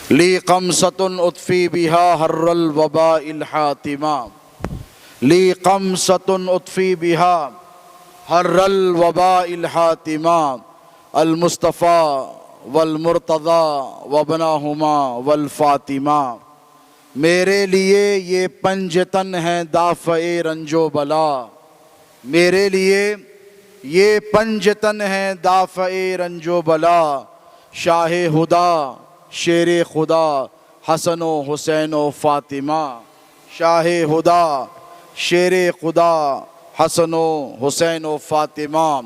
لی قمصۃ اطفی بہا حر الوباء الحاتمہ، لی قمصۃ اطفی بہا حر الوباء الحاتمہ، المصطفیٰ والمرتضیٰ وابنہما والفاطمہ۔ میرے لیے یہ پنجتن ہیں دافع رنج و بلا، میرے لیے یہ پنجتن ہیں دافع رنج و بلا، شاہ ہدا شیر خدا حسن و حسین و فاطمہ، شاہ ہدا شیر خدا حسن و حسین و فاطمہ۔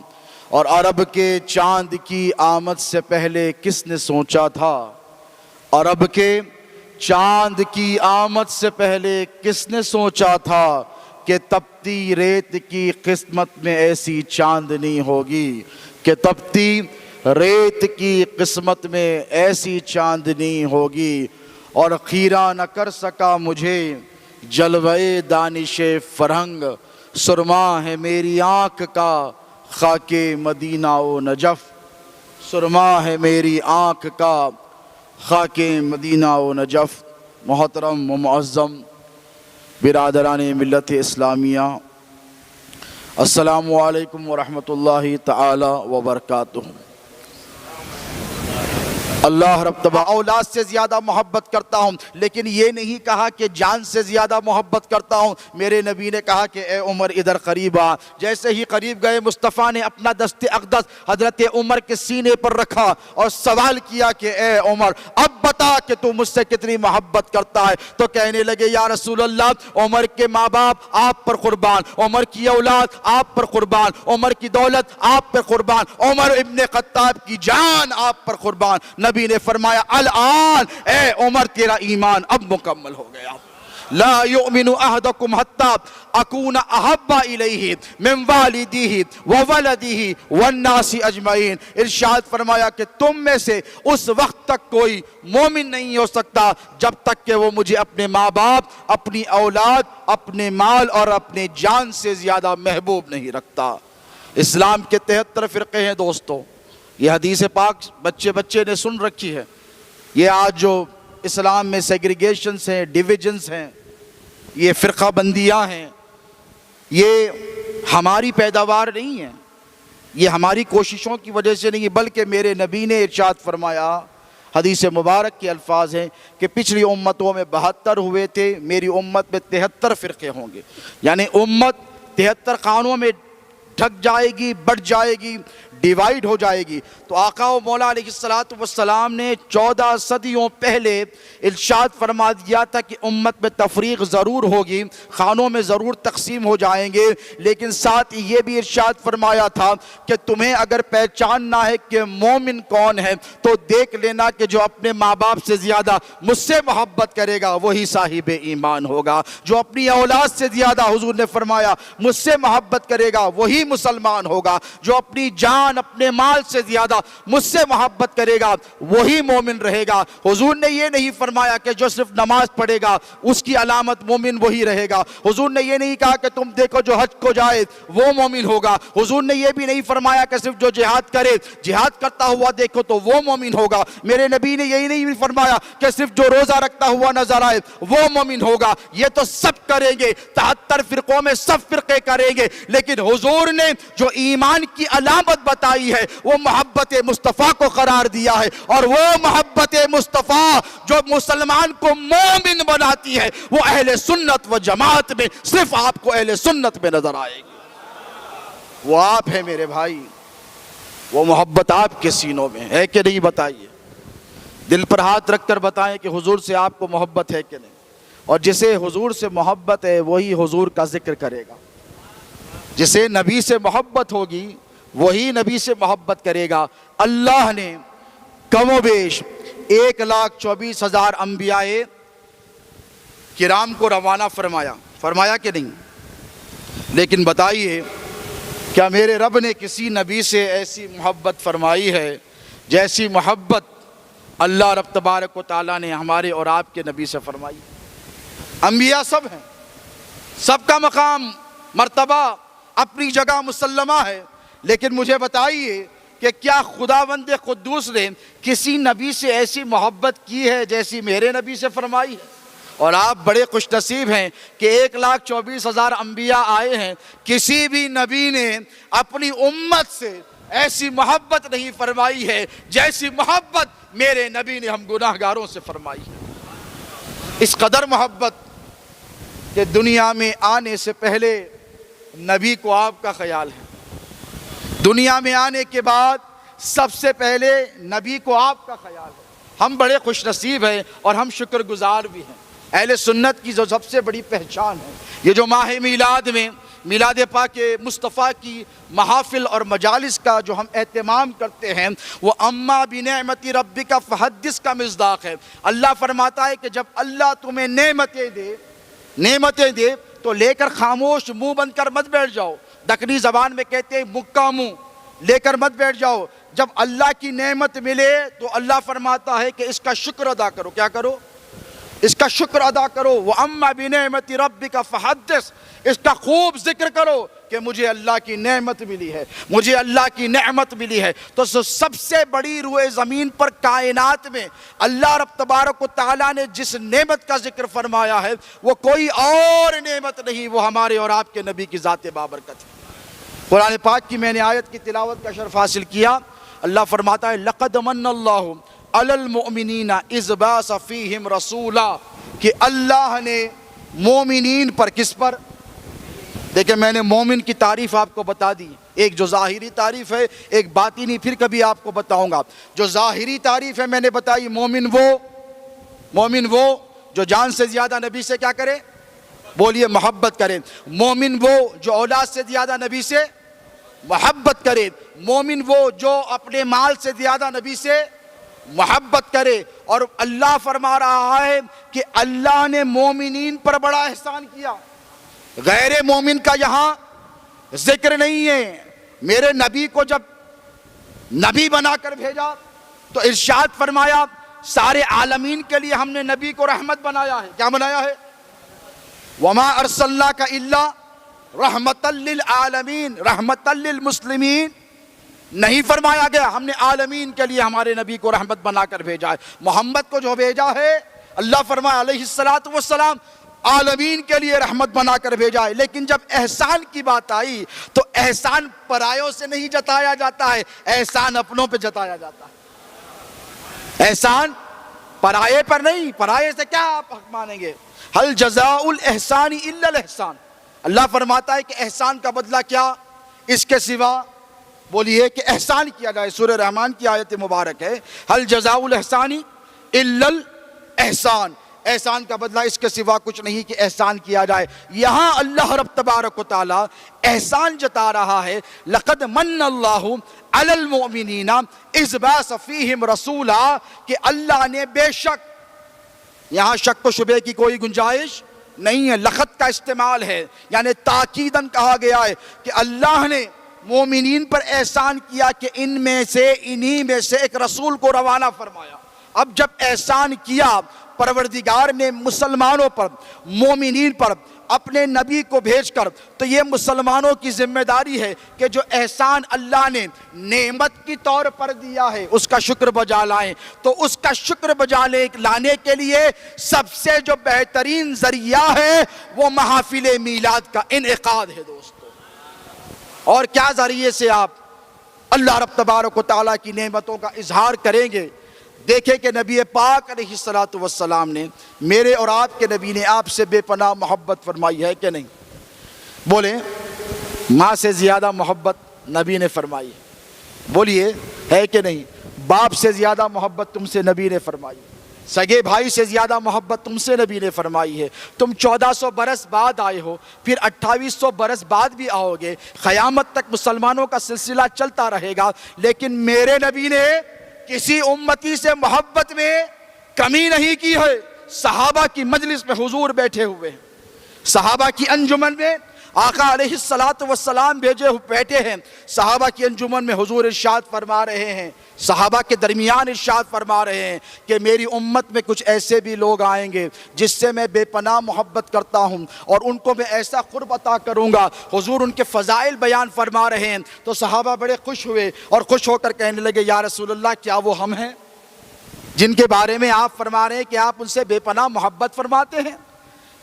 اور عرب کے چاند کی آمد سے پہلے کس نے سوچا تھا، عرب کے چاند کی آمد سے پہلے کس نے سوچا تھا کہ تپتی ریت کی قسمت میں ایسی چاندنی ہوگی، کہ تپتی ریت کی قسمت میں ایسی چاندنی ہوگی۔ اور خیرہ نہ کر سکا مجھے جلوہ دانش فرہنگ، سرما ہے میری آنکھ کا خاک مدینہ و نجف، سرما ہے میری آنکھ کا خاک مدینہ و نجف۔ محترم و معظم برادران ملت اسلامیہ، السلام علیکم ورحمۃ اللہ تعالی وبرکاتہ۔ اللہ رب تبارک اولاد سے زیادہ محبت کرتا ہوں، لیکن یہ نہیں کہا کہ جان سے زیادہ محبت کرتا ہوں۔ میرے نبی نے کہا کہ اے عمر ادھر قریب آ۔ جیسے ہی قریب گئے، مصطفیٰ نے اپنا دست اقدس حضرت عمر کے سینے پر رکھا اور سوال کیا کہ اے عمر اب بتا کہ تو مجھ سے کتنی محبت کرتا ہے۔ تو کہنے لگے یا رسول اللہ، عمر کے ماں باپ آپ پر قربان، عمر کی اولاد آپ پر قربان، عمر کی دولت آپ پر قربان، عمر ابن خطاب کی جان آپ پر قربان۔ نبی نے فرمایا الآن اے عمر تیرا ایمان اب مکمل ہو گیا۔ لا یؤمن احدکم حتی اکون احب الیہ من والدیہ وولدیہ والناس اجمعین۔ ارشاد فرمایا کہ تم میں سے اس وقت تک کوئی مومن نہیں ہو سکتا جب تک کہ وہ مجھے اپنے ماں باپ، اپنی اولاد، اپنے مال اور اپنے جان سے زیادہ محبوب نہیں رکھتا۔ اسلام کے 73 فرقے ہیں دوستو، یہ حدیث پاک بچے نے سن رکھی ہے۔ یہ آج جو اسلام میں سیگریگیشنز ہیں، ڈیویژنز ہیں، یہ فرقہ بندیاں ہیں، یہ ہماری پیداوار نہیں ہے، یہ ہماری کوششوں کی وجہ سے نہیں ہے، بلکہ میرے نبی نے ارشاد فرمایا، حدیث مبارک کے الفاظ ہیں کہ پچھلی امتوں میں 72 ہوئے تھے، میری امت میں 73 فرقے ہوں گے۔ یعنی امت 73 خانوں میں ڈھک جائے گی، بڑھ جائے گی، ڈیوائیڈ ہو جائے گی۔ تو آقا و مولا علیہ السلام نے 14 صدیوں پہلے ارشاد فرما دیا تھا کہ امت میں تفریق ضرور ہوگی، خانوں میں ضرور تقسیم ہو جائیں گے، لیکن ساتھ یہ بھی ارشاد فرمایا تھا کہ تمہیں اگر پہچاننا ہے کہ مومن کون ہے تو دیکھ لینا کہ جو اپنے ماں باپ سے زیادہ مجھ سے محبت کرے گا وہی صاحب ایمان ہوگا، جو اپنی اولاد سے زیادہ حضور نے فرمایا مجھ سے محبت کرے گا وہی مسلمان ہوگا، جو اپنی جان اپنے مال سے زیادہ مجھ سے محبت کرے گا وہی مومن رہے گا۔ حضور نے یہ نہیں فرمایا کہ جو صرف نماز پڑھے گا اس کی علامت مومن وہی رہے گا۔ حضور نے یہ نہیں کہا کہ تم دیکھو جو حج کو جائے وہ مومن ہوگا۔ حضور نے یہ بھی نہیں فرمایا کہ صرف جو جہاد کرے، جہاد کرتا ہوا دیکھو تو وہ مومن ہوگا۔ میرے نبی نے یہی نہیں فرمایا کہ صرف جو روزہ رکھتا ہوا نظر آئے وہ مومن ہوگا۔ یہ تو سب کریں گے، 73 فرقوں میں سب فرقے کریں گے، لیکن حضور نے جو ایمان کی علامت بتائی ہے وہ محبت مصطفیٰ کو قرار دیا ہے، اور وہ محبت مصطفیٰ جو مسلمان کو مومن بناتی ہے وہ اہل سنت و جماعت میں صرف آپ کو اہل سنت میں نظر آئے گی۔ وہ آپ ہیں میرے بھائی، وہ محبت آپ کے سینوں میں ہے کہ نہیں؟ بتائیے، دل پر ہاتھ رکھ کر بتائیں کہ حضور سے آپ کو محبت ہے کہ نہیں؟ اور جسے حضور سے محبت ہے وہی حضور کا ذکر کرے گا، جسے نبی سے محبت ہوگی وہی نبی سے محبت کرے گا۔ اللہ نے کم و بیش 1,24,000 انبیاء کرام کو روانہ فرمایا کہ نہیں؟ لیکن بتائیے کیا میرے رب نے کسی نبی سے ایسی محبت فرمائی ہے جیسی محبت اللہ رب تبارک و تعالیٰ نے ہمارے اور آپ کے نبی سے فرمائی؟ انبیاء سب ہیں، سب کا مقام مرتبہ اپنی جگہ مسلمہ ہے، لیکن مجھے بتائیے کہ کیا خداوند قدوس نے کسی نبی سے ایسی محبت کی ہے جیسی میرے نبی سے فرمائی ہے؟ اور آپ بڑے خوش نصیب ہیں کہ 1,24,000 انبیاء آئے ہیں، کسی بھی نبی نے اپنی امت سے ایسی محبت نہیں فرمائی ہے جیسی محبت میرے نبی نے ہم گناہگاروں سے فرمائی ہے۔ اس قدر محبت کہ دنیا میں آنے سے پہلے نبی کو آپ کا خیال ہے، دنیا میں آنے کے بعد سب سے پہلے نبی کو آپ کا خیال ہے۔ ہم بڑے خوش نصیب ہیں اور ہم شکر گزار بھی ہیں۔ اہل سنت کی جو سب سے بڑی پہچان ہے، یہ جو ماہ میلاد میں میلاد پاک مصطفیٰ کی محافل اور مجالس کا جو ہم اہتمام کرتے ہیں، وہ اما بنعمت ربک فحدث کا مصداق ہے۔ اللہ فرماتا ہے کہ جب اللہ تمہیں نعمتیں دے تو لے کر خاموش منہ بند کر مت بیٹھ جاؤ۔ دکنی زبان میں کہتے ہیں مکہ منہ لے کر مت بیٹھ جاؤ۔ جب اللہ کی نعمت ملے تو اللہ فرماتا ہے کہ اس کا شکر ادا کرو۔ کیا کرو؟ اس کا شکر ادا کرو۔ وَأَمَّا بِنِعْمَةِ رَبِّكَ فَحَدِّثْ، اس کا خوب ذکر کرو کہ مجھے اللہ کی نعمت ملی ہے، مجھے اللہ کی نعمت ملی ہے۔ تو سب سے بڑی روئے زمین پر کائنات میں اللہ رب تبارک و تعالیٰ نے جس نعمت کا ذکر فرمایا ہے وہ کوئی اور نعمت نہیں، وہ ہمارے اور آپ کے نبی کی ذات بابرکت ہے۔ قرآن پاک کی میں نے آیت کی تلاوت کا شرف حاصل کیا۔ اللہ فرماتا ہے لَقَدْ مَنَّ اللَّهُ عَلَى الْمُؤْمِنِينَ إِذْ بَعَثَ فِيهِمْ رَسُولًا، کہ اللہ نے مومنین پر، کس پر؟ دیکھیں میں نے مومن کی تعریف آپ کو بتا دی، ایک جو ظاہری تعریف ہے، ایک باطنی پھر کبھی آپ کو بتاؤں گا۔ جو ظاہری تعریف ہے میں نے بتائی، مومن وہ جو جان سے زیادہ نبی سے کیا کرے؟ بولیے محبت کرے۔ مومن وہ جو اولاد سے زیادہ نبی سے محبت کرے۔ مومن وہ جو اپنے مال سے زیادہ نبی سے محبت کرے۔ اور اللہ فرما رہا ہے کہ اللہ نے مومنین پر بڑا احسان کیا، غیر مومن کا یہاں ذکر نہیں ہے۔ میرے نبی کو جب نبی بنا کر بھیجا تو ارشاد فرمایا سارے عالمین کے لیے ہم نے نبی کو رحمت بنایا ہے۔ کیا بنایا ہے؟ وما ارسلناک الا رحمتا للعالمین، رحمتا للمسلمین نہیں فرمایا گیا، ہم نے عالمین کے لیے ہمارے نبی کو رحمت بنا کر بھیجا ہے۔ محمد کو جو بھیجا ہے اللہ فرمایا علیہ السلام عالمین کے لیے رحمت بنا کر بھیجا ہے۔ لیکن جب احسان کی بات آئی تو احسان پرایوں سے نہیں جتایا جاتا ہے، احسان اپنوں پہ جتایا جاتا ہے۔ احسان پرائے پر نہیں، پرائے سے کیا آپ حق مانیں گے؟ هل جزاء الاحسان الا الاحسان، اللہ فرماتا ہے کہ احسان کا بدلہ کیا اس کے سوا؟ بولیے کہ احسان کیا جائے۔ سورہ رحمان کی آیت مبارک ہے هل جزاء الاحسان الا الاحسان، احسان کا بدلہ اس کے سوا کچھ نہیں کہ احسان کیا جائے۔ یہاں اللہ رب تبارک و تعالی احسان جتا رہا ہے، لقد من اللہ علی المؤمنین اذ بعث فیہم رسولا، کہ اللہ نے بے شک، یہاں شک و شبے کی کوئی گنجائش نہیں ہے، لقد کا استعمال ہے، یعنی تاکیداً کہا گیا ہے کہ اللہ نے مومنین پر احسان کیا کہ انہی میں سے ایک رسول کو روانہ فرمایا۔ اب جب احسان کیا پروردگار نے مسلمانوں پر، مومنین پر اپنے نبی کو بھیج کر، تو یہ مسلمانوں کی ذمہ داری ہے کہ جو احسان اللہ نے نعمت کی طور پر دیا ہے اس کا شکر بجا لائیں۔ تو اس کا شکر بجا لانے کے لیے سب سے جو بہترین ذریعہ ہے وہ محافل میلاد کا انعقاد ہے دوستو۔ اور کیا ذریعے سے آپ اللہ رب تبارک و تعالیٰ کی نعمتوں کا اظہار کریں گے؟ دیکھیں کہ نبی پاک علیہ السلام نے، میرے اور آپ کے نبی نے آپ سے بے پناہ محبت فرمائی ہے کہ نہیں؟ بولیں، ماں سے زیادہ محبت نبی نے فرمائی ہے، بولیے ہے کہ نہیں؟ باپ سے زیادہ محبت تم سے نبی نے فرمائی ہے، سگے بھائی سے زیادہ محبت تم سے نبی نے فرمائی ہے۔ تم 1400 برس بعد آئے ہو، پھر 2800 برس بعد بھی آؤ گے، قیامت تک مسلمانوں کا سلسلہ چلتا رہے گا، لیکن میرے نبی نے کسی امتی سے محبت میں کمی نہیں کی ہے۔ صحابہ کی مجلس میں حضور بیٹھے ہوئے ہیں، صحابہ کی انجمن میں آقا علیہ الصلاۃ والسلام بھیجے بیٹھے ہیں، صحابہ کی انجمن میں حضور ارشاد فرما رہے ہیں، صحابہ کے درمیان ارشاد فرما رہے ہیں کہ میری امت میں کچھ ایسے بھی لوگ آئیں گے جس سے میں بے پناہ محبت کرتا ہوں اور ان کو میں ایسا قرب عطا کروں گا۔ حضور ان کے فضائل بیان فرما رہے ہیں تو صحابہ بڑے خوش ہوئے اور خوش ہو کر کہنے لگے یا رسول اللہ کیا وہ ہم ہیں جن کے بارے میں آپ فرما رہے ہیں کہ آپ ان سے بے پناہ محبت فرماتے ہیں؟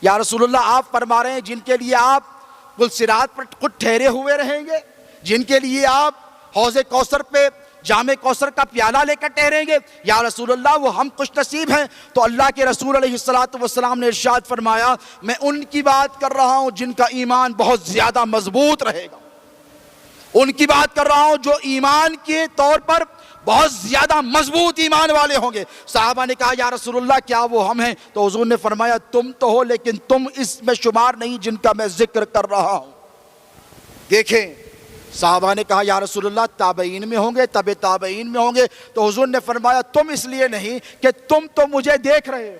یا رسول اللہ آپ فرما رہے ہیں جن کے لیے آپ پل صراط پر خود ٹھہرے ہوئے رہیں گے، جن کے لیے آپ حوض کوثر پہ جام کوثر کا پیالہ لے کر ٹھہریں گے؟ یا رسول اللہ وہ ہم خوش نصیب ہیں۔ تو اللہ کے رسول علیہ الصلاۃ والسلام نے ارشاد فرمایا میں ان کی بات کر رہا ہوں جن کا ایمان بہت زیادہ مضبوط رہے گا، ان کی بات کر رہا ہوں جو ایمان کے طور پر بہت زیادہ مضبوط ایمان والے ہوں گے۔ صحابہ نے کہا یا رسول اللہ کیا وہ ہم ہیں؟ تو حضور نے فرمایا تم تو ہو لیکن تم اس میں شمار نہیں جن کا میں ذکر کر رہا ہوں۔ دیکھیں صحابہ نے کہا یا رسول اللہ تابعین میں ہوں گے، تبع تابعین میں ہوں گے؟ تو حضور نے فرمایا تم اس لیے نہیں کہ تم تو مجھے دیکھ رہے ہو،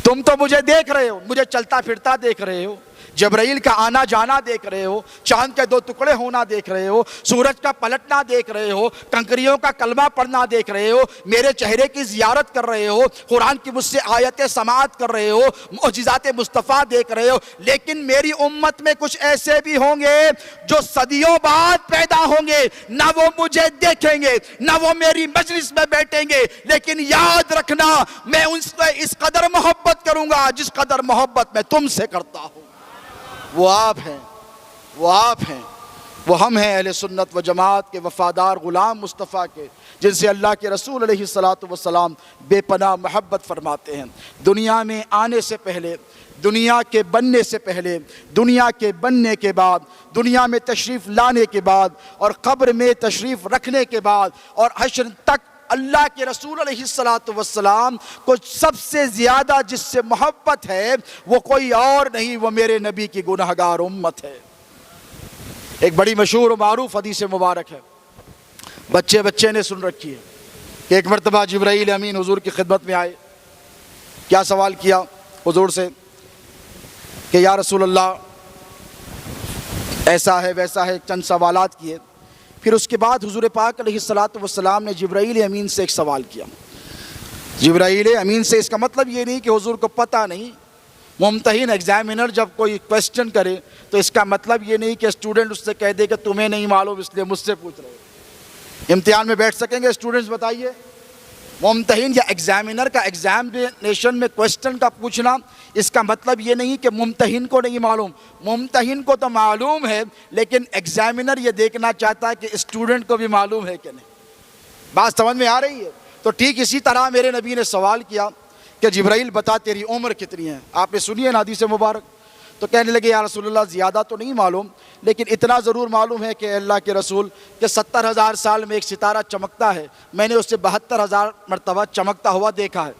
تم تو مجھے دیکھ رہے ہو، مجھے چلتا پھرتا دیکھ رہے ہو، جبرائیل کا آنا جانا دیکھ رہے ہو، چاند کے دو ٹکڑے ہونا دیکھ رہے ہو، سورج کا پلٹنا دیکھ رہے ہو، کنکریوں کا کلمہ پڑھنا دیکھ رہے ہو، میرے چہرے کی زیارت کر رہے ہو، قرآن کی مجھ سے آیتیں سماعت کر رہے ہو، معجزات مصطفیٰ دیکھ رہے ہو، لیکن میری امت میں کچھ ایسے بھی ہوں گے جو صدیوں بعد پیدا ہوں گے، نہ وہ مجھے دیکھیں گے نہ وہ میری مجلس میں بیٹھیں گے، لیکن یاد رکھنا میں ان سے اس قدر محبت کروں گا جس قدر محبت میں تم سے کرتا ہوں۔ وہ آپ ہیں، وہ آپ ہیں، وہ ہم ہیں اہل سنت و جماعت کے وفادار غلام مصطفیٰ کے جن سے اللہ کے رسول علیہ الصلاۃ والسلام بے پناہ محبت فرماتے ہیں۔ دنیا میں آنے سے پہلے، دنیا کے بننے سے پہلے، دنیا کے بننے کے بعد، دنیا میں تشریف لانے کے بعد اور قبر میں تشریف رکھنے کے بعد اور حشر تک اللہ کے رسول علیہ الصلاۃ والسلام کو سب سے زیادہ جس سے محبت ہے وہ کوئی اور نہیں، وہ میرے نبی کی گنہگار امت ہے۔ ایک بڑی مشہور و معروف حدیث مبارک ہے، بچے بچے نے سن رکھی ہے کہ ایک مرتبہ جبرائیل امین حضور کی خدمت میں آئے، کیا سوال کیا حضور سے کہ یا رسول اللہ ایسا ہے ویسا ہے، چند سوالات کیے۔ پھر اس کے بعد حضور پاک علیہ الصلاۃ والسلام نے جبرائیل امین سے ایک سوال کیا۔ جبرائیل امین سے اس کا مطلب یہ نہیں کہ حضور کو پتہ نہیں، ممتحن ایگزامینر جب کوئی کویسچن کرے تو اس کا مطلب یہ نہیں کہ اسٹوڈنٹ اس سے کہہ دے کہ تمہیں نہیں معلوم اس لیے مجھ سے پوچھ رہے ہو۔ امتحان میں بیٹھ سکیں گے اسٹوڈنٹس؟ بتائیے، ممتحن یا ایگزامینر کا ایگزامینیشن میں کویسچن کا پوچھنا اس کا مطلب یہ نہیں کہ ممتحن کو نہیں معلوم، ممتحن کو تو معلوم ہے لیکن ایگزامینر یہ دیکھنا چاہتا ہے کہ اسٹوڈنٹ کو بھی معلوم ہے کہ نہیں۔ بات سمجھ میں آ رہی ہے؟ تو ٹھیک اسی طرح میرے نبی نے سوال کیا کہ جبرائیل بتا تیری عمر کتنی ہے؟ آپ نے سنی ہے نا حدیث مبارک؟ تو کہنے لگے یا رسول اللہ زیادہ تو نہیں معلوم لیکن اتنا ضرور معلوم ہے کہ اللہ کے رسول کہ 70,000 سال میں ایک ستارہ چمکتا ہے، میں نے اسے 72,000 مرتبہ چمکتا ہوا دیکھا ہے۔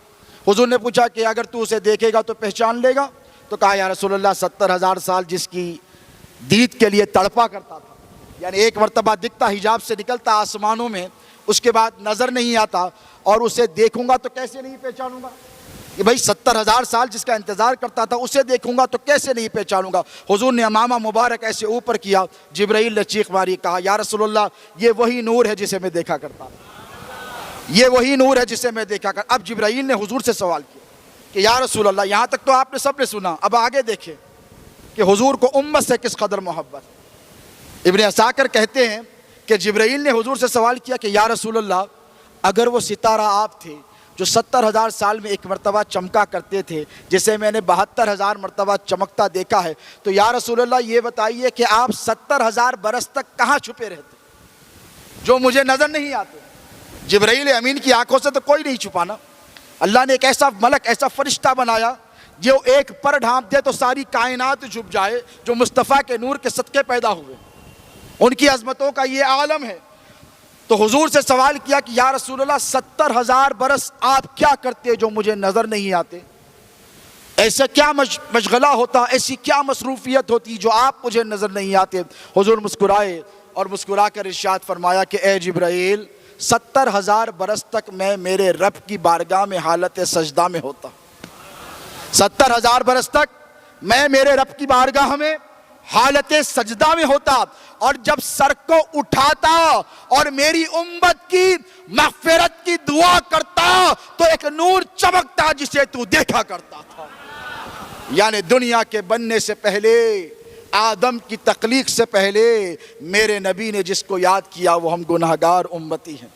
حضور نے پوچھا کہ اگر تو اسے دیکھے گا تو پہچان لے گا؟ تو کہا یا رسول اللہ 70,000 سال جس کی دید کے لیے تڑپا کرتا تھا، یعنی ایک مرتبہ دکھتا حجاب سے نکلتا آسمانوں میں، اس کے بعد نظر نہیں آتا، اور اسے دیکھوں گا تو کیسے نہیں پہچانوں گا؟ کہ بھائی 70,000 سال جس کا انتظار کرتا تھا اسے دیکھوں گا تو کیسے نہیں پہچانوں گا؟ حضور نے امامہ مبارک ایسے اوپر کیا، جبرائیل نے چیخ ماری، کہا یا رسول اللہ یہ وہی نور ہے جسے میں دیکھا کرتا تھا، یہ وہی نور ہے جسے میں دیکھا کرتا۔ اب جبرائیل نے حضور سے سوال کیا کہ یا رسول اللہ یہاں تک تو آپ نے سب نے سنا، اب آگے دیکھیں کہ حضور کو امت سے کس قدر محبت۔ ابن عساکر کہتے ہیں کہ جبرائیل نے حضور سے سوال کیا کہ یا رسول اللہ اگر وہ ستارہ آپ تھے جو 70,000 سال میں ایک مرتبہ چمکا کرتے تھے جسے میں نے 72,000 مرتبہ چمکتا دیکھا ہے، تو یا رسول اللہ یہ بتائیے کہ آپ 70,000 برس تک کہاں چھپے رہتے جو مجھے نظر نہیں آتے؟ جبرائیل امین کی آنکھوں سے تو کوئی نہیں چھپانا، اللہ نے ایک ایسا ملک، ایسا فرشتہ بنایا جو ایک پر ڈھانپ دے تو ساری کائنات چھپ جائے، جو مصطفیٰ کے نور کے صدقے پیدا ہوئے، ان کی عظمتوں کا یہ عالم ہے۔ تو حضور سے سوال کیا کہ یا رسول اللہ 70,000 برس آپ کیا کرتے جو مجھے نظر نہیں آتے؟ ایسا کیا مشغلہ ہوتا، ایسی کیا مصروفیت ہوتی جو آپ مجھے نظر نہیں آتے؟ حضور مسکرائے اور مسکرا کر ارشاد فرمایا کہ اے جبرائیل 70,000 برس تک میں میرے رب کی بارگاہ میں حالت سجدہ میں ہوتا، 70,000 برس تک میں میرے رب کی بارگاہ میں حالت سجدہ میں ہوتا اور جب سر کو اٹھاتا اور میری امت کی مغفرت کی دعا کرتا تو ایک نور چمکتا جسے تو دیکھا کرتا تھا۔ یعنی دنیا کے بننے سے پہلے، آدم کی تخلیق سے پہلے میرے نبی نے جس کو یاد کیا وہ ہم گناہگار امتی ہیں۔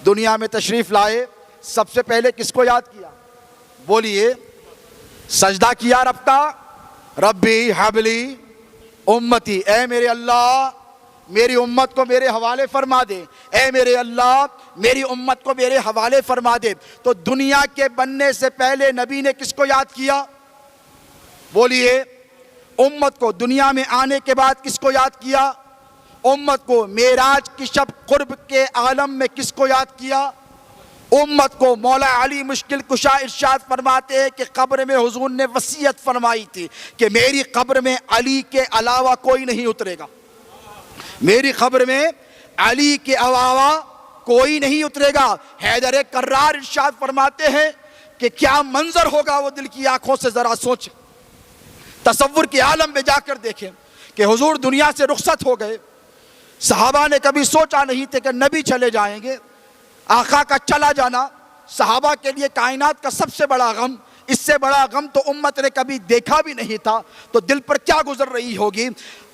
دنیا میں تشریف لائے، سب سے پہلے کس کو یاد کیا؟ بولیے، سجدہ کیا رب کا، ربی حبلی امتی، اے میرے اللہ میری امت کو میرے حوالے فرما دے، اے میرے اللہ میری امت کو میرے حوالے فرما دے۔ تو دنیا کے بننے سے پہلے نبی نے کس کو یاد کیا؟ بولیے، امت کو۔ دنیا میں آنے کے بعد کس کو یاد کیا؟ امت کو۔ معراج کی شب قرب کے عالم میں کس کو یاد کیا؟ امت کو۔ مولا علی مشکل کشا ارشاد فرماتے ہیں کہ قبر میں حضور نے وصیت فرمائی تھی کہ میری قبر میں علی کے علاوہ کوئی نہیں اترے گا، میری قبر میں علی کے علاوہ کوئی نہیں اترے گا۔ حیدر کرار ارشاد فرماتے ہیں کہ کیا منظر ہوگا، وہ دل کی آنکھوں سے ذرا سوچیں، تصور کے عالم میں جا کر دیکھیں کہ حضور دنیا سے رخصت ہو گئے۔ صحابہ نے کبھی سوچا نہیں تھے کہ نبی چلے جائیں گے۔ آقا کا چلا جانا صحابہ کے لیے کائنات کا سب سے بڑا غم، اس سے بڑا غم تو امت نے کبھی دیکھا بھی نہیں تھا، تو دل پر کیا گزر رہی ہوگی۔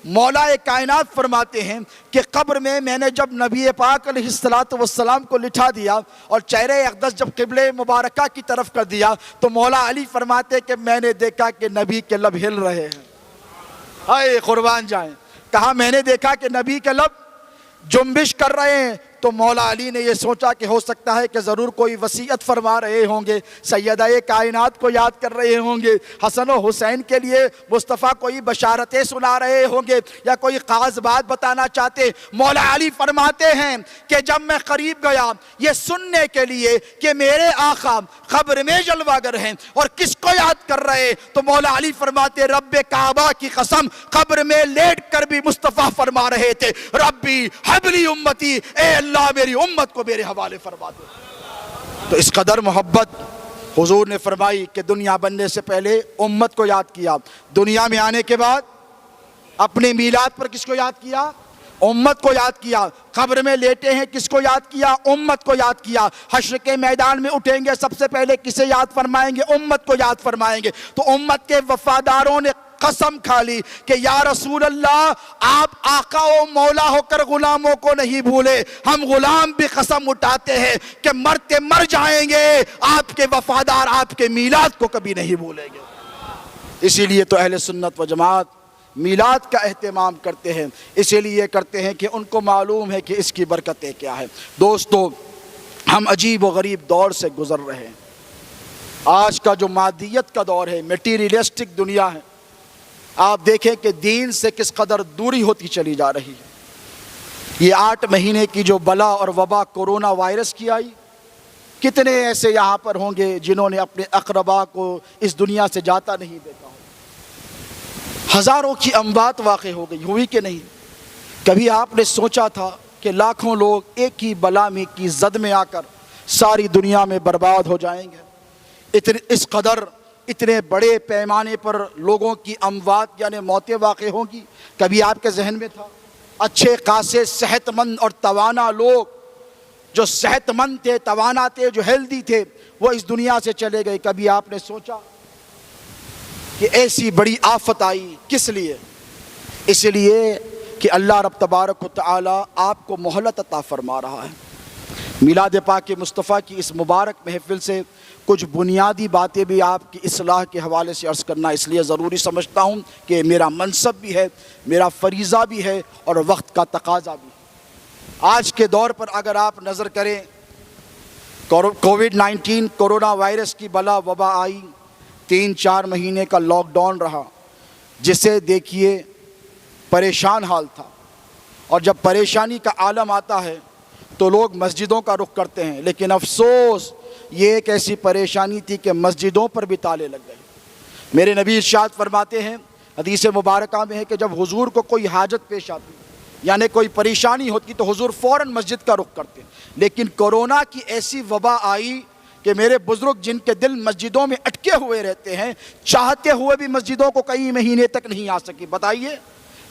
مولا کائنات فرماتے ہیں کہ قبر میں نے جب نبی پاک علیہ السلام کو لٹھا دیا اور چہرہ اقدس جب قبلہ مبارکہ کی طرف کر دیا تو مولا علی فرماتے کہ میں نے دیکھا کہ نبی کے لب ہل رہے ہیں۔ اے قربان جائیں، کہا میں نے دیکھا کہ نبی کے لب جنبش کر رہے ہیں۔ تو مولا علی نے یہ سوچا کہ ہو سکتا ہے کہ ضرور کوئی وصیت فرما رہے ہوں گے، سیدہ کائنات کو یاد کر رہے ہوں گے، حسن و حسین کے لیے مصطفیٰ کوئی بشارتیں سنا رہے ہوں گے یا کوئی خاص بات بتانا چاہتے۔ مولا علی فرماتے ہیں کہ جب میں قریب گیا یہ سننے کے لیے کہ میرے آقا قبر میں جلوہ گر ہیں اور کس کو یاد کر رہے، تو مولا علی فرماتے رب کعبہ کی قسم قبر میں لیٹ کر بھی مصطفیٰ فرما رہے تھے ربی حبلی امتی، اے اللہ میری امت کو میرے حوالے فرما دے۔ تو اس قدر محبت حضور نے فرمائی کہ دنیا بننے سے پہلے امت کو یاد کیا، دنیا میں آنے کے بعد اپنے میلاد پر کس کو یاد کیا؟ امت کو یاد کیا۔ قبر میں لیٹے ہیں کس کو یاد کیا؟ امت کو یاد کیا۔ حشر کے میدان میں اٹھیں گے سب سے پہلے کسے یاد فرمائیں گے؟ امت کو یاد فرمائیں گے۔ تو امت کے وفاداروں نے قسم کھا لی کہ یا رسول اللہ آپ آقا و مولا ہو کر غلاموں کو نہیں بھولے، ہم غلام بھی قسم اٹھاتے ہیں کہ مرتے مر جائیں گے آپ کے وفادار آپ کے میلاد کو کبھی نہیں بھولیں گے۔ اسی لیے تو اہل سنت و جماعت میلاد کا اہتمام کرتے ہیں، اسی لیے کرتے ہیں کہ ان کو معلوم ہے کہ اس کی برکتیں کیا ہیں۔ دوستو، ہم عجیب و غریب دور سے گزر رہے ہیں۔ آج کا جو مادیت کا دور ہے، میٹیریلسٹک دنیا ہے، آپ دیکھیں کہ دین سے کس قدر دوری ہوتی چلی جا رہی ہے۔ یہ 8 مہینے کی جو بلا اور وبا کورونا وائرس کی آئی، کتنے ایسے یہاں پر ہوں گے جنہوں نے اپنے اقربا کو اس دنیا سے جاتا نہیں دیکھا ہو۔ ہزاروں کی اموات واقع ہو گئی، ہوئی کہ نہیں؟ کبھی آپ نے سوچا تھا کہ لاکھوں لوگ ایک ہی بلا میں کی زد میں آ کر ساری دنیا میں برباد ہو جائیں گے؟ اس قدر اتنے بڑے پیمانے پر لوگوں کی اموات یعنی موتیں واقع ہوں گی؟ کبھی آپ کے ذہن میں تھا؟ اچھے خاصے صحت مند اور توانا لوگ جو صحت مند تھے، توانا تھے، جو ہیلدی تھے، وہ اس دنیا سے چلے گئے۔ کبھی آپ نے سوچا کہ ایسی بڑی آفت آئی کس لیے؟ اس لیے کہ اللہ رب تبارک و تعالی آپ کو مہلت عطا فرما رہا ہے۔ میلاد پاک مصطفیٰ کی اس مبارک محفل سے کچھ بنیادی باتیں بھی آپ کی اصلاح کے حوالے سے عرض کرنا اس لیے ضروری سمجھتا ہوں کہ میرا منصب بھی ہے، میرا فریضہ بھی ہے اور وقت کا تقاضا بھی ہے۔ آج کے دور پر اگر آپ نظر کریں، کووڈ-19 کورونا وائرس کی بلا وبا آئی، 3-4 مہینے کا لاک ڈاؤن رہا، جسے دیکھیے پریشان حال تھا، اور جب پریشانی کا عالم آتا ہے تو لوگ مسجدوں کا رخ کرتے ہیں، لیکن افسوس یہ ایک ایسی پریشانی تھی کہ مسجدوں پر بھی تالے لگ گئے۔ میرے نبی ارشاد فرماتے ہیں، حدیث مبارکہ میں ہے کہ جب حضور کو کوئی حاجت پیش آتی یعنی کوئی پریشانی ہوتی تو حضور فوراً مسجد کا رخ کرتے، لیکن کورونا کی ایسی وبا آئی کہ میرے بزرگ جن کے دل مسجدوں میں اٹکے ہوئے رہتے ہیں، چاہتے ہوئے بھی مسجدوں کو کئی مہینے تک نہیں آ سکی، بتائیے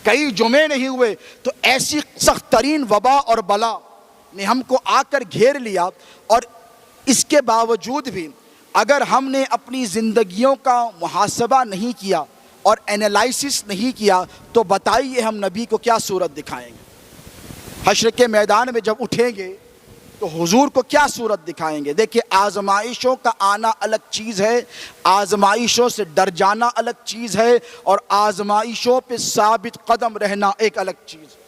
کئی جمعے نہیں ہوئے، تو ایسی سخت ترین وبا اور بلا نے ہم کو آ کر گھیر لیا، اور اس کے باوجود بھی اگر ہم نے اپنی زندگیوں کا محاسبہ نہیں کیا اور انالائسس نہیں کیا تو بتائیے ہم نبی کو کیا صورت دکھائیں گے؟ حشر کے میدان میں جب اٹھیں گے تو حضور کو کیا صورت دکھائیں گے؟ دیکھیں آزمائشوں کا آنا الگ چیز ہے، آزمائشوں سے ڈر جانا الگ چیز ہے، اور آزمائشوں پہ ثابت قدم رہنا ایک الگ چیز ہے۔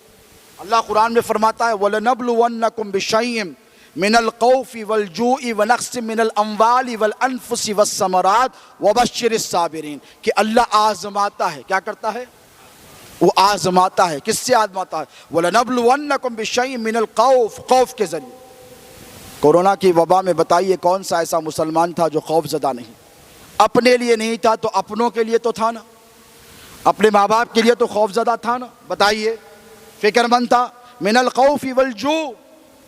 اللہ قرآن میں فرماتا ہے وَلَنَبْلُوَنَّكُمْ بِشَيْءٍ مِّنَ الْخَوْفِ وَالْجُوعِ وَنَقْصٍ مِّنَ الْأَمْوَالِ وَالْأَنفُسِ وَالثَّمَرَاتِ وَبَشِّرِ الصَّابِرِينَ، کہ اللہ آزماتا ہے، کیا کرتا ہے؟ وہ آزماتا ہے۔ کس سے آزماتا ہے؟ وَلَنَبْلُوَنَّكُمْ بِشَيْءٍ مِّنَ الْخَوْفِ، خوف کے ذریعے۔ کورونا کی وبا میں بتائیے کون سا ایسا مسلمان تھا جو خوف زدہ نہیں؟ اپنے لیے نہیں تھا تو اپنوں کے لیے تو تھا نا، اپنے ماں باپ کے لیے تو خوف زدہ تھا نا، بتائیے فکر مند تھا۔ من الخوف والجوع،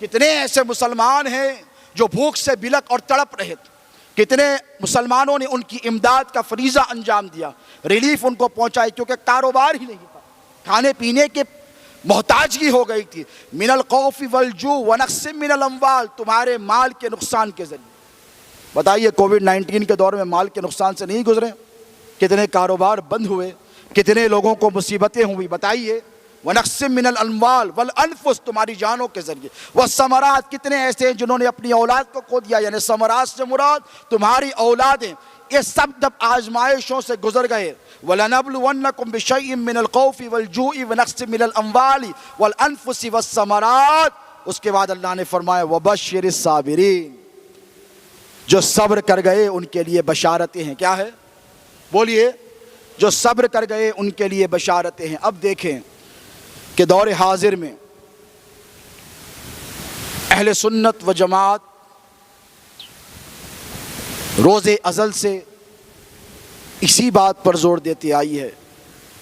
کتنے ایسے مسلمان ہیں جو بھوک سے بلک اور تڑپ رہے تھے، کتنے مسلمانوں نے ان کی امداد کا فریضہ انجام دیا، ریلیف ان کو پہنچائی، کیونکہ کاروبار ہی نہیں تھا، کھانے پینے کے محتاجگی ہو گئی تھی۔ من الخوف والجوع ونقص من الاموال، تمہارے مال کے نقصان کے ذریعے۔ بتائیے کووڈ 19 کے دور میں مال کے نقصان سے نہیں گزرے؟ کتنے کاروبار بند ہوئے، کتنے لوگوں کو مصیبتیں ہوئی، بتائیے۔ ونقص من الاموال والانفس، تمہاری جانوں کے ذریعے۔ والثمرات، کتنے ایسے ہیں جنہوں نے اپنی اولاد کو کھو دیا، یعنی ثمرات سے مراد تمہاری اولادیں، یہ سب جب آزمائشوں سے گزر گئے۔ وَلَنَبْلُوَنَّكُمْ بِشَيْءٍ مِّنَ الْخَوْفِ وَالْجُوعِ وَنَقْصٍ مِّنَ الْأَمْوَالِ وَالْأَنفُسِ وَالثَّمَرَاتِ، اس کے بعد اللہ نے فرمایا وَبَشِّرِ الصَّابِرِينَ، جو صبر کر گئے ان کے لیے بشارتیں ہیں۔ کیا ہے؟ بولیے۔ جو صبر کر گئے ان کے لیے بشارتیں ہیں۔ اب دیکھیں کہ دور حاضر میں اہل سنت و جماعت روز ازل سے اسی بات پر زور دیتی آئی ہے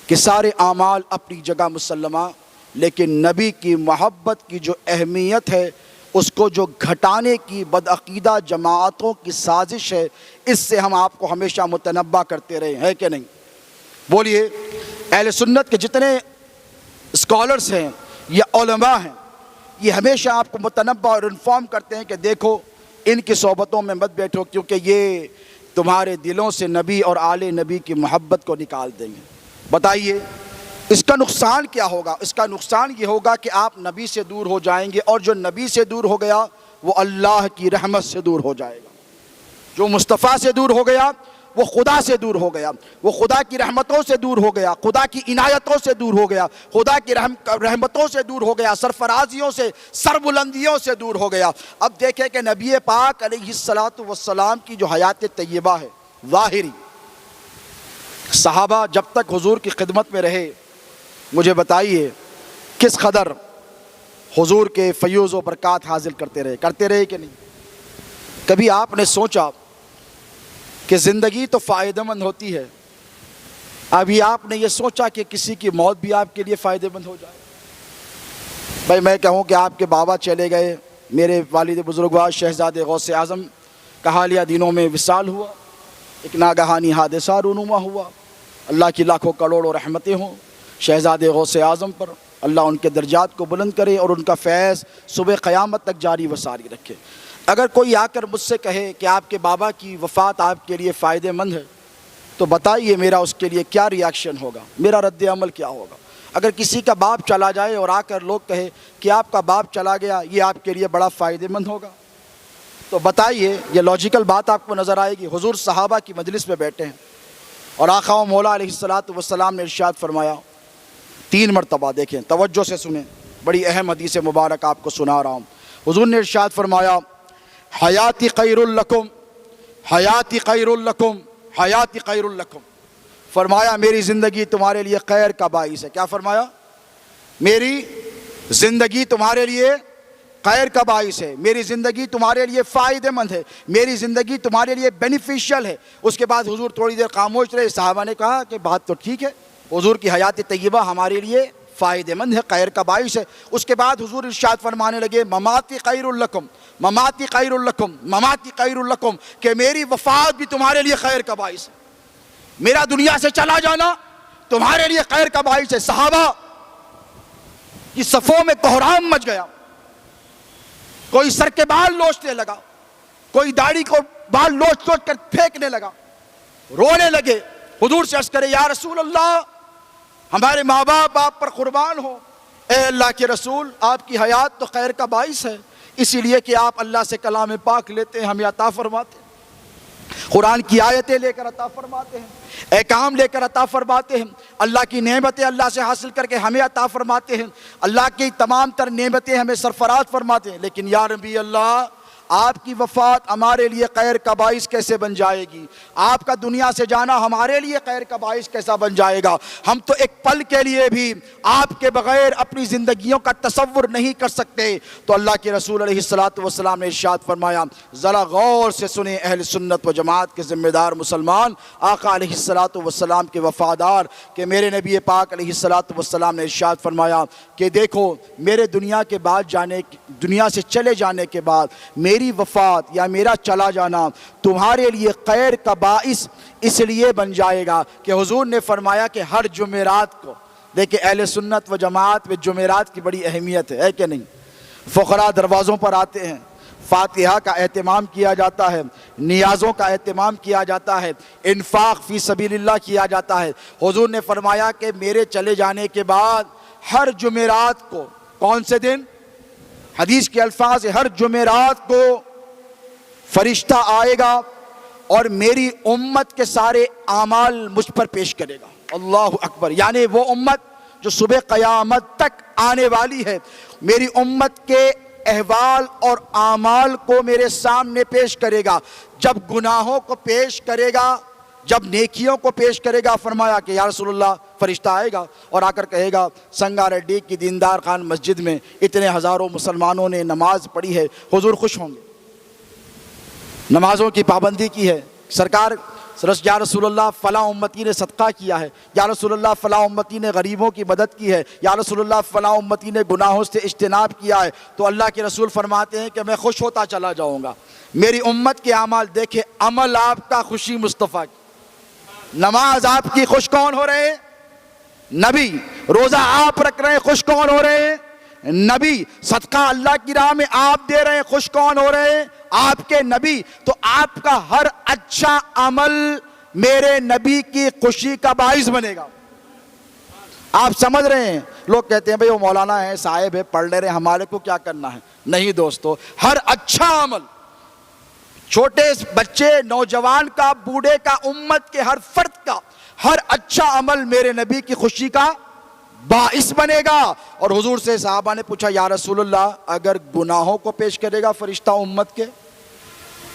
کہ سارے اعمال اپنی جگہ مسلمہ، لیکن نبی کی محبت کی جو اہمیت ہے اس کو جو گھٹانے کی بدعقیدہ جماعتوں کی سازش ہے، اس سے ہم آپ کو ہمیشہ متنبہ کرتے رہے ہیں کہ نہیں؟ بولیے۔ اہل سنت کے جتنے اسکالرز ہیں یا علماء ہیں، یہ ہمیشہ آپ کو متنبہ اور انفارم کرتے ہیں کہ دیکھو ان کی صحبتوں میں مت بیٹھو، کیونکہ یہ تمہارے دلوں سے نبی اور آل نبی کی محبت کو نکال دیں گے۔ بتائیے اس کا نقصان کیا ہوگا؟ اس کا نقصان یہ ہوگا کہ آپ نبی سے دور ہو جائیں گے، اور جو نبی سے دور ہو گیا وہ اللہ کی رحمت سے دور ہو جائے گا۔ جو مصطفیٰ سے دور ہو گیا وہ خدا سے دور ہو گیا، وہ خدا کی رحمتوں سے دور ہو گیا، خدا کی عنایتوں سے دور ہو گیا، خدا کی رحمتوں سے دور ہو گیا، سرفرازیوں سے، سربلندیوں سے دور ہو گیا۔ اب دیکھیں کہ نبی پاک علیہ الصلاۃ والسلام کی جو حیات طیبہ ہے ظاہری، صحابہ جب تک حضور کی خدمت میں رہے، مجھے بتائیے کس قدر حضور کے فیوز و برکات حاصل کرتے رہے کہ نہیں؟ کبھی آپ نے سوچا کہ زندگی تو فائدہ مند ہوتی ہے، ابھی آپ نے یہ سوچا کہ کسی کی موت بھی آپ کے لیے فائدہ مند ہو جائے؟ بھائی میں کہوں کہ آپ کے بابا چلے گئے، میرے والد بزرگوار شہزادے غوث اعظم کا حالیہ دنوں میں وصال ہوا، ایک ناگہانی حادثہ رونما ہوا۔ اللہ کی لاکھوں کروڑوں رحمتیں ہوں شہزادے غوث اعظم پر، اللہ ان کے درجات کو بلند کرے اور ان کا فیض صبح قیامت تک جاری و ساری رکھے۔ اگر کوئی آ کر مجھ سے کہے کہ آپ کے بابا کی وفات آپ کے لیے فائدہ مند ہے، تو بتائیے میرا اس کے لیے کیا ریاکشن ہوگا، میرا رد عمل کیا ہوگا؟ اگر کسی کا باپ چلا جائے اور آ کر لوگ کہے کہ آپ کا باپ چلا گیا، یہ آپ کے لیے بڑا فائدہ مند ہوگا، تو بتائیے یہ لاجیکل بات آپ کو نظر آئے گی؟ حضور صحابہ کی مجلس میں بیٹھے ہیں اور آقا و مولا علیہ الصلاۃ والسلام نے ارشاد فرمایا 3 مرتبہ، دیکھیں توجہ سے سنیں، بڑی اہم حدیث مبارک آپ کو سنا رہا ہوں۔ حضور نے ارشاد فرمایا حیاتی خیر لکم، حیاتی خیر لکم، حیاتی خیر لکم، فرمایا میری زندگی تمہارے لیے خیر کا باعث ہے۔ کیا فرمایا؟ میری زندگی تمہارے لیے خیر کا باعث ہے، میری زندگی تمہارے لیے فائدہ مند ہے، میری زندگی تمہارے لیے بینیفیشل ہے۔ اس کے بعد حضور تھوڑی دیر خاموش رہے، صحابہ نے کہا کہ بات تو ٹھیک ہے، حضور کی حیات طیبہ ہمارے لیے فائدہ مند ہے، خیر کا باعث ہے۔ اس کے بعد حضور ارشاد فرمانے لگے مماتی خیر لکم، مماتی خیر لکم، مماتی خیر لکم، کہ میری وفات بھی تمہارے لیے خیر کا باعث ہے، میرا دنیا سے چلا جانا تمہارے لیے خیر کا باعث ہے۔ صحابہ کی صفوں میں کوہرام مچ گیا، کوئی سر کے بال لوچنے لگا، کوئی داڑھی کو بال لوچ لوچ کر پھینکنے لگا، رونے لگے، حضور سے عرض کرے یا رسول اللہ ہمارے ماں باپ آپ پر قربان ہو۔ اے اللہ کے رسول آپ کی حیات تو خیر کا باعث ہے، اسی لیے کہ آپ اللہ سے کلام پاک لیتے ہیں، ہمیں عطا فرماتے ہیں، قرآن کی آیتیں لے کر عطا فرماتے ہیں، احکام لے کر عطا فرماتے ہیں، اللہ کی نعمتیں اللہ سے حاصل کر کے ہمیں عطا فرماتے ہیں، اللہ کی تمام تر نعمتیں ہمیں سرفراز فرماتے ہیں، لیکن یا نبی اللہ آپ کی وفات ہمارے لیے خیر کا باعث کیسے بن جائے گی؟ آپ کا دنیا سے جانا ہمارے لیے خیر کا باعث کیسا بن جائے گا؟ ہم تو ایک پل کے لیے بھی آپ کے بغیر اپنی زندگیوں کا تصور نہیں کر سکتے۔ تو اللہ کے رسول علیہ السلام نے ارشاد فرمایا، ذرا غور سے سنیں اہل سنت و جماعت کے ذمہ دار مسلمان، آقا علیہ السلام کے وفادار، کہ میرے نبی پاک علیہ السلام نے ارشاد فرمایا کہ دیکھو میرے دنیا سے چلے جانے کے بعد میری وفات یا میرا چلا جانا تمہارے لیے خیر کا باعث اس لیے بن جائے گا کہ حضور نے فرمایا کہ ہر جمعرات کو، دیکھیں اہل سنت و جماعت میں جمعرات کی بڑی اہمیت ہے کہ نہیں؟ فقراء دروازوں پر آتے ہیں، فاتحہ کا اہتمام کیا جاتا ہے، نیازوں کا اہتمام کیا جاتا ہے، انفاق فی سبیل اللہ کیا جاتا ہے۔ حضور نے فرمایا کہ میرے چلے جانے کے بعد ہر جمعرات کو، کون سے دن؟ حدیث کے الفاظ، ہر جمعرات کو فرشتہ آئے گا اور میری امت کے سارے اعمال مجھ پر پیش کرے گا۔ اللہ اکبر، یعنی وہ امت جو صبح قیامت تک آنے والی ہے، میری امت کے احوال اور اعمال کو میرے سامنے پیش کرے گا۔ جب گناہوں کو پیش کرے گا، جب نیکیوں کو پیش کرے گا، فرمایا کہ یا رسول اللہ فرشتہ آئے گا اور آ کر کہے گا سنگا ریڈی کی دیندار خان مسجد میں اتنے ہزاروں مسلمانوں نے نماز پڑھی ہے، حضور خوش ہوں گے، نمازوں کی پابندی کی ہے، سرکار یا رسول اللہ فلاں امتی نے صدقہ کیا ہے، یا رسول اللہ فلاں امتی نے غریبوں کی مدد کی ہے، یا رسول اللہ فلاں امتی نے گناہوں سے اجتناب کیا ہے، تو اللہ کے رسول فرماتے ہیں کہ میں خوش ہوتا چلا جاؤں گا۔ میری امت کے اعمال دیکھیں، عمل آپ کا خوشی مصطفیٰ کی، نماز آپ کی خوش کون ہو رہے ہیں؟ نبی۔ روزہ آپ رکھ رہے ہیں، خوش کون ہو رہے ہیں؟ نبی۔ صدقہ اللہ کی راہ میں آپ دے رہے ہیں، خوش کون ہو رہے ہیں؟ آپ کے نبی۔ تو آپ کا ہر اچھا عمل میرے نبی کی خوشی کا باعث بنے گا۔ آپ سمجھ رہے ہیں؟ لوگ کہتے ہیں بھئی وہ مولانا ہے، صاحب ہے، پڑھ لے رہے ہیں، ہمارے کو کیا کرنا ہے؟ نہیں دوستو، ہر اچھا عمل، چھوٹے بچے، نوجوان کا، بوڑھے کا، امت کے ہر فرد کا ہر اچھا عمل میرے نبی کی خوشی کا باعث بنے گا۔ اور حضور سے صحابہ نے پوچھا یا رسول اللہ اگر گناہوں کو پیش کرے گا فرشتہ امت کے؟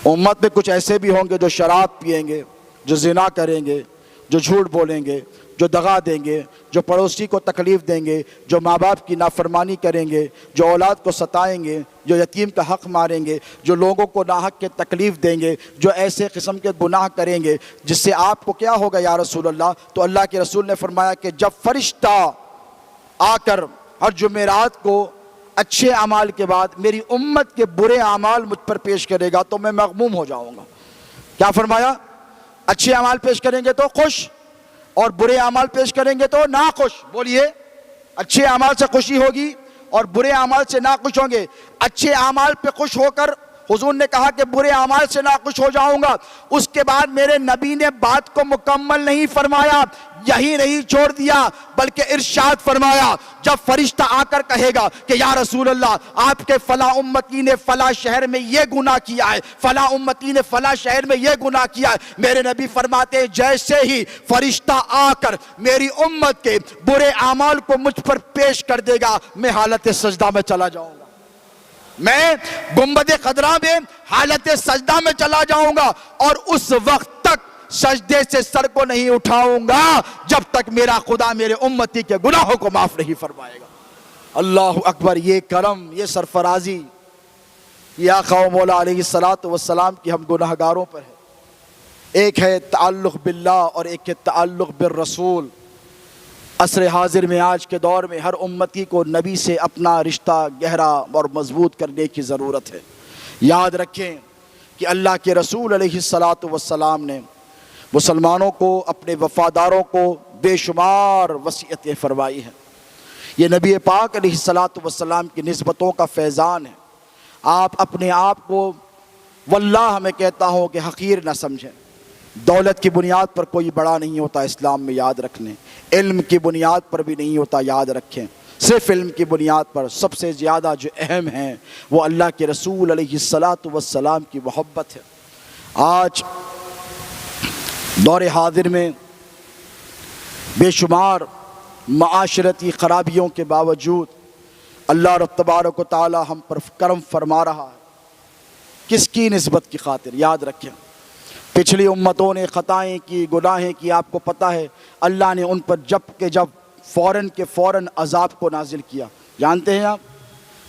امت میں کچھ ایسے بھی ہوں گے جو شراب پئیں گے، جو زنا کریں گے، جو جھوٹ بولیں گے، جو دغا دیں گے، جو پڑوسی کو تکلیف دیں گے، جو ماں باپ کی نافرمانی کریں گے، جو اولاد کو ستائیں گے، جو یتیم کا حق ماریں گے، جو لوگوں کو ناحق کے تکلیف دیں گے، جو ایسے قسم کے گناہ کریں گے، جس سے آپ کو کیا ہوگا یا رسول اللہ؟ تو اللہ کے رسول نے فرمایا کہ جب فرشتہ آ کر ہر جمعرات کو اچھے اعمال کے بعد میری امت کے برے اعمال مجھ پر پیش کرے گا تو میں مغموم ہو جاؤں گا۔ کیا فرمایا؟ اچھے اعمال پیش کریں گے تو خوش، اور برے اعمال پیش کریں گے تو ناخوش۔ بولیے، اچھے اعمال سے خوشی ہوگی اور برے اعمال سے ناخوش ہوں گے۔ اچھے اعمال پہ خوش ہو کر حضور نے کہا کہ برے اعمال سے ناخوش ہو جاؤں گا۔ اس کے بعد میرے نبی نے بات کو مکمل نہیں فرمایا، یہی نہیں چھوڑ دیا، بلکہ ارشاد فرمایا جب فرشتہ آ کر کہے گا کہ یا رسول اللہ آپ کے فلاں امتی نے فلاں شہر میں یہ گناہ کیا ہے، فلاں امتی نے فلاں شہر میں یہ گناہ کیا ہے، میرے نبی فرماتے ہیں جیسے ہی فرشتہ آ کر میری امت کے برے اعمال کو مجھ پر پیش کر دے گا میں حالت سجدہ میں چلا جاؤں گا، میں گنبد خضرا میں حالت سجدہ میں چلا جاؤں گا، اور اس وقت تک سجدے سے سر کو نہیں اٹھاؤں گا جب تک میرا خدا میرے امتی کے گناہوں کو معاف نہیں فرمائے گا۔ اللہ اکبر، یہ کرم، یہ سرفرازی یہ آقا و مولا علیہ السلام کی ہم گناہگاروں پر ہے۔ ایک ہے تعلق باللہ اور ایک ہے تعلق بالرسول۔ عصر حاضر میں، آج کے دور میں ہر امتی کو نبی سے اپنا رشتہ گہرا اور مضبوط کرنے کی ضرورت ہے۔ یاد رکھیں کہ اللہ کے رسول علیہ الصلاۃ والسلام نے مسلمانوں کو، اپنے وفاداروں کو بے شمار وصیتیں فرمائی ہیں۔ یہ نبی پاک علیہ الصلاۃ والسلام کی نسبتوں کا فیضان ہے۔ آپ اپنے آپ کو واللہ میں کہتا ہوں کہ حقیر نہ سمجھیں۔ دولت کی بنیاد پر کوئی بڑا نہیں ہوتا اسلام میں، یاد رکھنے۔ علم کی بنیاد پر بھی نہیں ہوتا، یاد رکھیں۔ صرف علم کی بنیاد پر سب سے زیادہ جو اہم ہیں وہ اللہ کے رسول علیہ الصلاۃ والسلام کی محبت ہے۔ آج دور حاضر میں بے شمار معاشرتی خرابیوں کے باوجود اللہ رب تبارک و تعالی ہم پر کرم فرما رہا ہے۔ کس کی نسبت کی خاطر؟ یاد رکھیں، پچھلی امتوں نے خطائیں کی، گناہیں کی، آپ کو پتہ ہے اللہ نے ان پر جب فوراً کے فوراً عذاب کو نازل کیا۔ جانتے ہیں آپ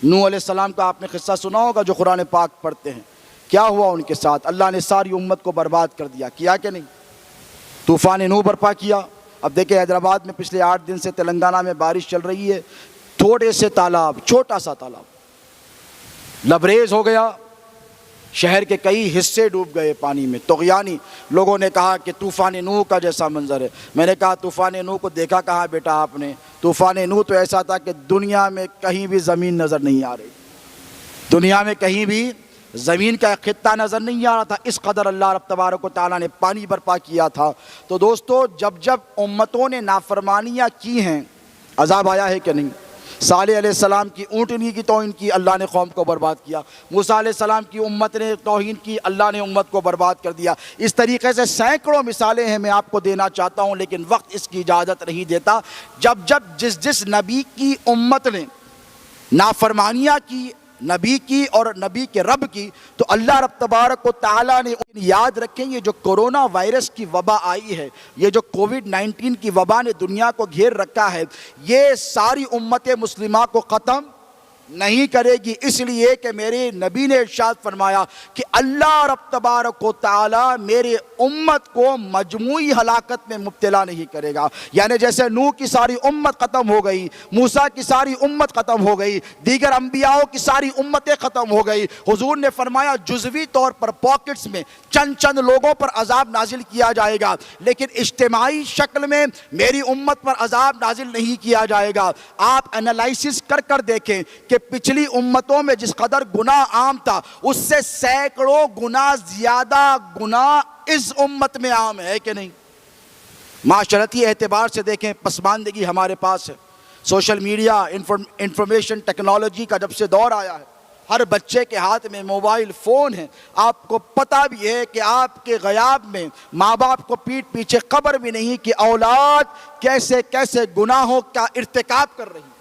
نوح علیہ السلام کا آپ نے قصہ سنا ہوگا جو قرآن پاک پڑھتے ہیں۔ کیا ہوا ان کے ساتھ؟ اللہ نے ساری امت کو برباد کر دیا، کیا کہ نہیں؟ طوفان نوح برپا کیا۔ اب دیکھیں حیدرآباد میں پچھلے 8 دن سے تلنگانہ میں بارش چل رہی ہے، تھوڑے سے تالاب، چھوٹا سا تالاب لبریز ہو گیا، شہر کے کئی حصے ڈوب گئے پانی میں۔ طغیانی لوگوں نے کہا کہ طوفان نوح کا جیسا منظر ہے۔ میں نے کہا طوفان نوح کو دیکھا کہاں بیٹا آپ نے؟ طوفان نوح تو ایسا تھا کہ دنیا میں کہیں بھی زمین نظر نہیں آ رہی، دنیا میں کہیں بھی زمین کا ایک خطہ نظر نہیں آ رہا تھا، اس قدر اللہ رب تبارک و تعالیٰ نے پانی برپا کیا تھا۔ تو دوستو، جب امتوں نے نافرمانیاں کی ہیں عذاب آیا ہے کہ نہیں؟ صالح علیہ السلام کی اونٹنی کی توہین کی، اللہ نے قوم کو برباد کیا۔ موسیٰ علیہ السلام کی امت نے توہین کی، اللہ نے امت کو برباد کر دیا۔ اس طریقے سے سینکڑوں مثالیں ہیں، میں آپ کو دینا چاہتا ہوں لیکن وقت اس کی اجازت نہیں دیتا۔ جس نبی کی امت نے نافرمانیاں کی، نبی کی اور نبی کے رب کی، تو اللہ رب تبارک و تعالیٰ نے یاد رکھیں یہ جو کرونا وائرس کی وبا آئی ہے، یہ جو کووڈ-19 کی وبا نے دنیا کو گھیر رکھا ہے، یہ ساری امت مسلمہ کو ختم نہیں کرے گی، اس لیے کہ میرے نبی نے ارشاد فرمایا کہ اللہ رب تبارک و تعالی میرے امت کو مجموعی ہلاکت میں مبتلا نہیں کرے گا۔ یعنی جیسے نوح کی ساری امت ختم ہو گئی، موسیٰ کی ساری امت ختم ہو گئی، دیگر انبیاءوں کی ساری امتیں ختم ہو گئی، حضور نے فرمایا جزوی طور پر پاکٹس میں چند لوگوں پر عذاب نازل کیا جائے گا، لیکن اجتماعی شکل میں میری امت پر عذاب نازل نہیں کیا جائے گا۔ آپ انالائسس کر دیکھیں کہ پچھلی امتوں میں جس قدر گناہ عام تھا اس سے سینکڑوں گنا زیادہ گناہ اس امت میں عام ہے کہ نہیں؟ معاشرتی اعتبار سے دیکھیں، پسماندگی ہمارے پاس ہے۔ سوشل میڈیا، انفارمیشن ٹیکنالوجی کا جب سے دور آیا ہے، ہر بچے کے ہاتھ میں موبائل فون ہے۔ آپ کو پتہ بھی ہے کہ آپ کے غیاب میں ماں باپ کو پیٹھ پیچھے خبر بھی نہیں کہ اولاد کیسے کیسے گناہوں کا ارتکاب کر رہی ہے،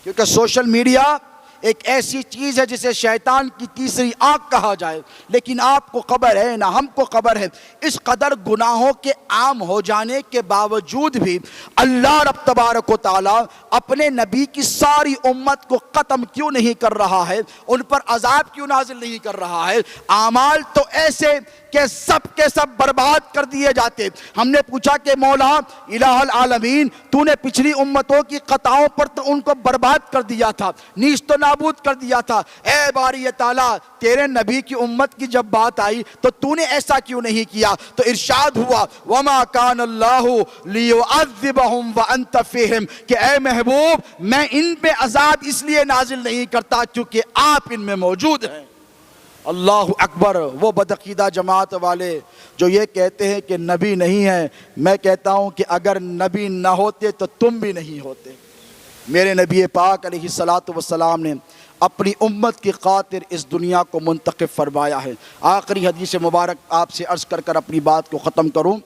کیونکہ سوشل میڈیا ایک ایسی چیز ہے جسے شیطان کی تیسری آنکھ کہا جائے، لیکن آپ کو خبر ہے نہ ہم کو خبر ہے، اس قدر گناہوں کے عام ہو جانے کے باوجود بھی اللہ رب تبارک و تعالی اپنے نبی کی ساری امت کو ختم کیوں نہیں کر رہا ہے، ان پر عذاب کیوں نازل نہیں کر رہا ہے؟ اعمال تو ایسے کہ سب کے سب برباد کر دیے جاتے۔ ہم نے پوچھا کہ مولا الہ العالمین، تو نے پچھلی امتوں کی خطاؤں پر تو ان کو برباد کر دیا تھا، نیست و نابود کر دیا تھا، اے باری تعالیٰ تیرے نبی کی امت کی جب بات آئی تو تو نے ایسا کیوں نہیں کیا؟ تو ارشاد ہوا وَمَا كَانَ اللَّهُ لِيُعَذِّبَهُمْ وَأَنْتَ فِيهِمْ، کہ اے محبوب میں ان پہ عذاب اس لیے نازل نہیں کرتا کیونکہ آپ ان میں موجود ہیں۔ اللہ اکبر۔ وہ بدعقیدہ جماعت والے جو یہ کہتے ہیں کہ نبی نہیں ہے، میں کہتا ہوں کہ اگر نبی نہ ہوتے تو تم بھی نہیں ہوتے۔ میرے نبی پاک علیہ الصلاۃ والسلام نے اپنی امت کی خاطر اس دنیا کو منتخب فرمایا ہے۔ آخری حدیث مبارک آپ سے عرض کر اپنی بات کو ختم کروں۔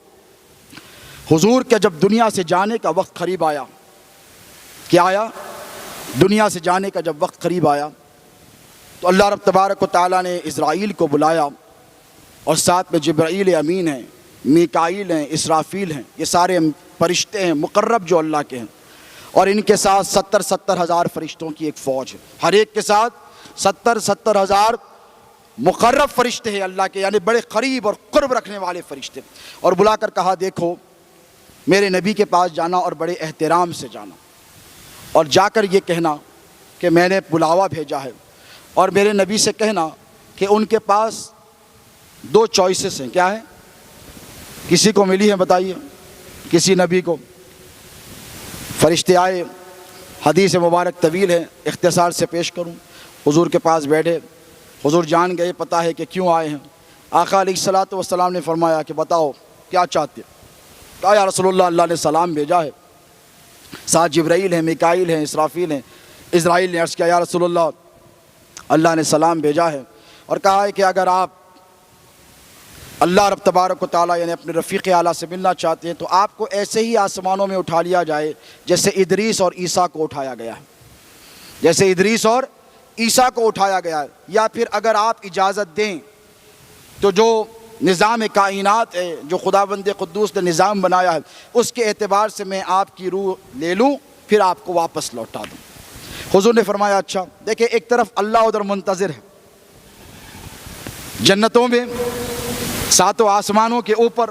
حضور کے جب دنیا سے جانے کا وقت قریب آیا، کیا آیا؟ دنیا سے جانے کا جب وقت قریب آیا تو اللہ رب تبارک و تعالیٰ نے اسرائیل کو بلایا، اور ساتھ میں جبرائیل امین ہیں، میکائیل ہیں، اسرافیل ہیں، یہ سارے فرشتے ہیں مقرب جو اللہ کے ہیں، اور ان کے ساتھ 70 ہزار فرشتوں کی ایک فوج ہے، ہر ایک کے ساتھ 70 ہزار مقرب فرشتے ہیں اللہ کے، یعنی بڑے قریب اور قرب رکھنے والے فرشتے، اور بلا کر کہا دیکھو میرے نبی کے پاس جانا اور بڑے احترام سے جانا، اور جا کر یہ کہنا کہ میں نے بلاوا بھیجا ہے، اور میرے نبی سے کہنا کہ ان کے پاس 2 چوائسز ہیں۔ کیا ہے؟ کسی کو ملی ہے بتائیے؟ کسی نبی کو؟ فرشتے آئے، حدیث مبارک طویل ہے، اختصار سے پیش کروں۔ حضور کے پاس بیٹھے، حضور جان گئے، پتہ ہے کہ کیوں آئے ہیں۔ آقا علیہ الصلوۃ والسلام نے فرمایا کہ بتاؤ کیا چاہتے؟ کہا یا رسول اللہ، اللہ نے سلام بھیجا ہے، ساتھ جبرائیل ہیں، میکائیل ہیں، اسرافیل ہیں۔ اسرائیل نے عرض کیا یا رسول اللہ، اللہ نے سلام بھیجا ہے اور کہا ہے کہ اگر آپ اللہ رب تبارک و تعالیٰ یعنی اپنے رفیق اعلیٰ سے ملنا چاہتے ہیں تو آپ کو ایسے ہی آسمانوں میں اٹھا لیا جائے جیسے ادریس اور عیسیٰ کو اٹھایا گیا ہے، جیسے ادریس اور عیسیٰ کو اٹھایا گیا ہے۔ یا پھر اگر آپ اجازت دیں تو جو نظام کائنات ہے، جو خداوند قدوس نے نظام بنایا ہے، اس کے اعتبار سے میں آپ کی روح لے لوں، پھر آپ کو واپس لوٹا دوں۔ حضور نے فرمایا اچھا، دیکھیں ایک طرف اللہ ادھر منتظر ہے، جنتوں میں 7 آسمانوں کے اوپر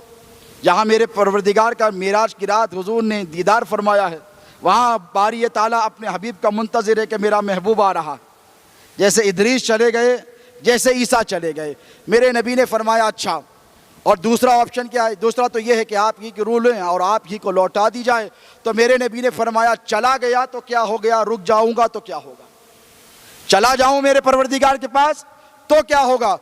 جہاں میرے پروردگار کا معراج کی رات حضور نے دیدار فرمایا ہے، وہاں باری تعالیٰ اپنے حبیب کا منتظر ہے کہ میرا محبوب آ رہا ہے۔ جیسے ادریس چلے گئے، جیسے عیسیٰ چلے گئے، میرے نبی نے فرمایا اچھا، اور دوسرا آپشن کیا ہے؟ دوسرا تو یہ ہے کہ آپ ہی کی روح لیں اور آپ ہی کو لوٹا دی جائے۔ تو میرے نبی نے فرمایا چلا گیا تو کیا ہو گیا، رک جاؤں گا تو کیا ہوگا؟ چلا جاؤں میرے پروردگار کے پاس تو کیا ہوگا؟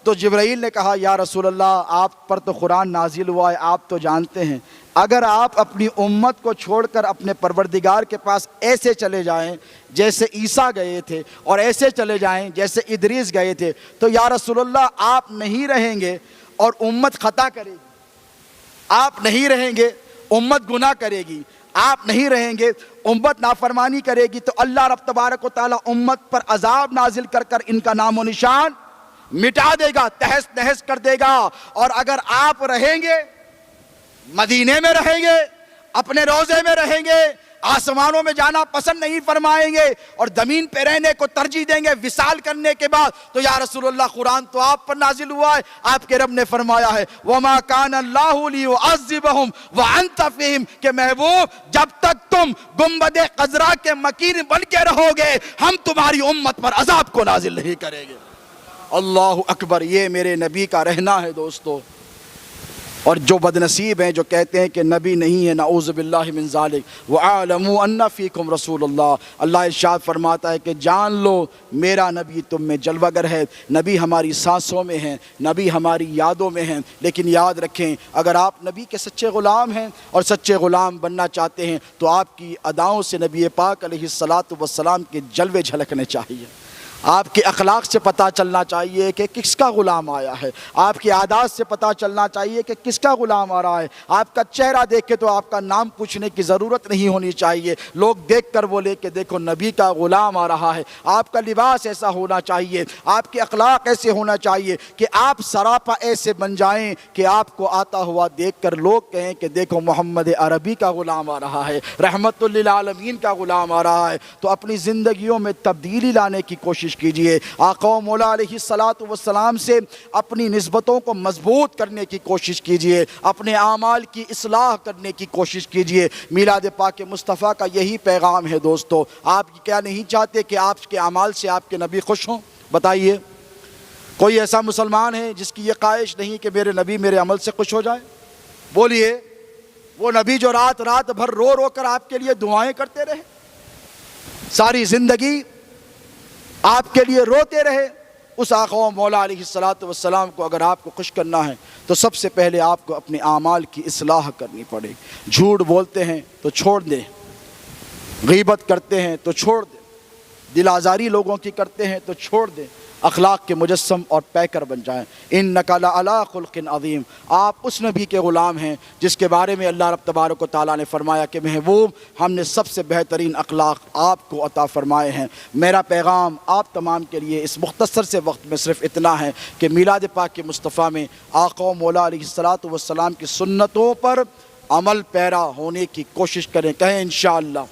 تو جبرائیل نے کہا یا رسول اللہ، آپ پر تو قرآن نازل ہوا ہے، آپ تو جانتے ہیں، اگر آپ اپنی امت کو چھوڑ کر اپنے پروردگار کے پاس ایسے چلے جائیں جیسے عیسیٰ گئے تھے اور ایسے چلے جائیں جیسے ادریس گئے تھے، تو یا رسول اللہ آپ نہیں رہیں گے اور امت خطا کرے گی، آپ نہیں رہیں گے امت گناہ کرے گی، آپ نہیں رہیں گے امت نافرمانی کرے گی، تو اللہ رب تبارک و تعالیٰ امت پر عذاب نازل کر کر ان کا نام و نشان مٹا دے گا، تہس نہس کر دے گا۔ اور اگر آپ رہیں گے، مدینے میں رہیں گے، اپنے روضے میں رہیں گے، آسمانوں میں جانا پسند نہیں فرمائیں گے اور زمین پہ رہنے کو ترجیح دیں گے وصال کرنے کے بعد، تو یا رسول اللہ قرآن تو آپ پر نازل ہوا ہے، آپ کے رب نے فرمایا ہے وَمَا كَانَ اللَّهُ لِيُعَذِّبَهُمْ وَأَنْتَ فِيهِمْ، کہ محبوب جب تک تم گنبد خضرا کے مکین بن کے رہو گے ہم تمہاری امت پر عذاب کو نازل نہیں کریں گے۔ اللہ اکبر، یہ میرے نبی کا رہنا ہے دوستو۔ اور جو بدنصیب ہیں جو کہتے ہیں کہ نبی نہیں ہے، نعوذ باللہ من ذالک، وَاعْلَمُوا أَنَّ فِيكُمْ رَسُولَ اللَّهِ، اللہ ارشاد فرماتا ہے کہ جان لو میرا نبی تم میں جلوہ گر ہے، نبی ہماری سانسوں میں ہیں، نبی ہماری یادوں میں ہیں۔ لیکن یاد رکھیں اگر آپ نبی کے سچے غلام ہیں اور سچے غلام بننا چاہتے ہیں تو آپ کی اداؤں سے نبی پاک علیہ الصلاۃ والسلام کے جلوے جھلکنے چاہیے، آپ کے اخلاق سے پتہ چلنا چاہیے کہ کس کا غلام آیا ہے، آپ کی عادات سے پتہ چلنا چاہیے کہ کس کا غلام آ رہا ہے۔ آپ کا چہرہ دیکھ کے تو آپ کا نام پوچھنے کی ضرورت نہیں ہونی چاہیے، لوگ دیکھ کر بولے کہ دیکھو نبی کا غلام آ رہا ہے۔ آپ کا لباس ایسا ہونا چاہیے، آپ کے اخلاق ایسے ہونا چاہیے کہ آپ سراپا ایسے بن جائیں کہ آپ کو آتا ہوا دیکھ کر لوگ کہیں کہ دیکھو محمد عربی کا غلام آ رہا ہے، رحمت للعالمین کا غلام آ رہا ہے۔ تو اپنی زندگیوں میں تبدیلی لانے کی کوشش کیجئے، آقا و مولا علیہ الصلاۃ والسلام سے اپنی نسبتوں کو مضبوط کرنے کی کوشش کیجئے، اپنے اعمال کی اصلاح کرنے کی کوشش کیجئے۔ میلاد پاک مصطفیٰ کا یہی پیغام ہے دوستو۔ آپ کیا نہیں چاہتے کہ آپ کے اعمال سے آپ کے نبی خوش ہوں؟ بتائیے، کوئی ایسا مسلمان ہے جس کی یہ خواہش نہیں کہ میرے نبی میرے عمل سے خوش ہو جائے؟ بولیے، وہ نبی جو رات رات بھر رو رو کر آپ کے لیے دعائیں کرتے رہے، ساری زندگی آپ کے لیے روتے رہے، اس آقا و مولا علیہ الصلاۃ والسلام کو اگر آپ کو خوش کرنا ہے تو سب سے پہلے آپ کو اپنے اعمال کی اصلاح کرنی پڑے گی۔ جھوٹ بولتے ہیں تو چھوڑ دیں، غیبت کرتے ہیں تو چھوڑ دیں، دل آزاری لوگوں کی کرتے ہیں تو چھوڑ دیں، اخلاق کے مجسم اور پیکر بن جائیں۔ انک لعلی خلق عظیم، آپ اس نبی کے غلام ہیں جس کے بارے میں اللہ رب تبارک و تعالیٰ نے فرمایا کہ محبوب ہم نے سب سے بہترین اخلاق آپ کو عطا فرمائے ہیں۔ میرا پیغام آپ تمام کے لیے اس مختصر سے وقت میں صرف اتنا ہے کہ میلاد پاک کے مصطفیٰ میں آقا و مولا علیہ الصلاۃ والسلام کی سنتوں پر عمل پیرا ہونے کی کوشش کریں، کہیں انشاءاللہ